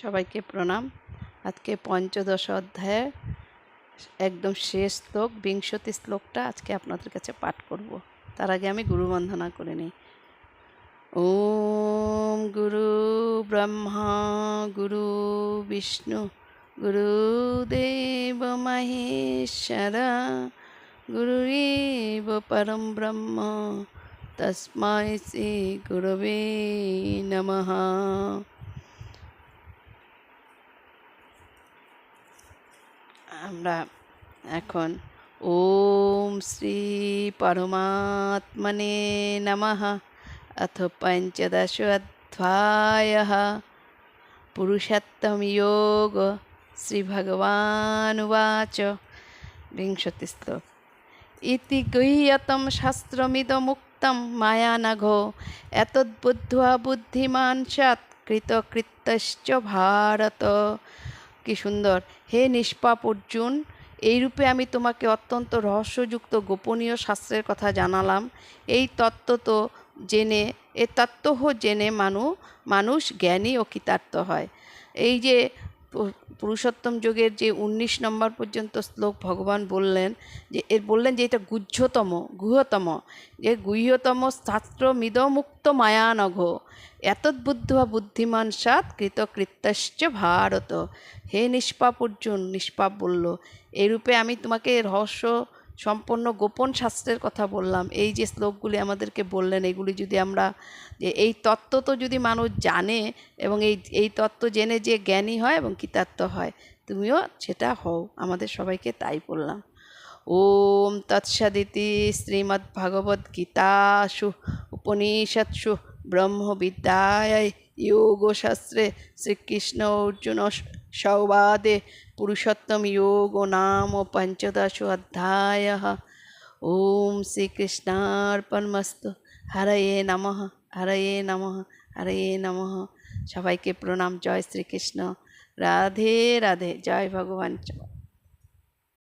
সবাইকে প্রণাম। আজকে পঞ্চদশ অধ্যায়ের একদম শেষ শ্লোক, বিংশতি শ্লোকটা আজকে আপনাদের কাছে পাঠ করব। তার আগে আমি গুরু বন্দনা করে নিই। ওম গুরু ব্রহ্মা গুরু বিষ্ণু গুরুদেব মহেশ্বর গুরুরেব পরম ব্রহ্ম তস্मै শ্রী গুরবে নমঃ। আমরা এখন ওম শ্রী পরমাত্মনে নমঃ অথ পঞ্চদশ অধ্যায়ঃ পুরুষোত্তম যোগ শ্রীভগবানুবাচ। বিংশতি শ্লোক। ইতি গৃহ্যতম শাস্ত্রমিদমুক্তম মায়া নঘো এতদ্বুদ্ধ্বা বুদ্ধিমান স্যাৎ কৃতকৃত্যশ্চ ভারত। কি সুন্দর! হে নিষ্পাপ অর্জুন, এইরূপে আমি তোমাকে অত্যন্ত রহস্যযুক্ত গোপনীয় শাস্ত্রের কথা জানালাম। এই তত্ত্ব জেনে মানুষ জ্ঞানী ও কৃতার্থ হয়। এই যে পুরুষোত্তম যোগের যে 19 নম্বর পর্যন্ত শ্লোক ভগবান বললেন যে এটা গুহ্যতম শাস্ত্র মিদমুক্ত মায়ানঘ এতদ্বুদ্ধ্বা বুদ্ধিমান স্যাৎ কৃতকৃত্যশ্চ ভারত। হে নিষ্পাপ অর্জুন, নিষ্পাপ বলল, এরূপে আমি তোমাকে রহস্য সম্পন্ন গোপন শাস্ত্রের কথা বললাম। এই যে শ্লোকগুলি আমাদেরকে বললেন, এগুলি যদি আমরা এই তত্ত্ব তো যদি মানুষ জানে এবং এই তত্ত্ব জেনে যে জ্ঞানী হয় এবং কৃতার্থ হয়, তুমিও সেটা হও। আমাদের সবাইকে তাই বললাম। ওম তৎসদিতি শ্রীমদ্ভগবদ্গীতাসু উপনিষৎসু ব্রহ্মবিদ্যায় যোগশাস্ত্রে শ্রীকৃষ্ণ অর্জুন সংবাদে পুরুষোত্তম যোগ নাম পঞ্চদশ অধ্যায়ঃ। ওম শ্রীকৃষ্ণার্পণমস্তু। হরয়ে নমঃ, হরয়ে নমঃ, হরয়ে নমঃ। সবাইকে প্রণাম। জয় শ্রীকৃষ্ণ। রাধে রাধে। জয় ভগবান।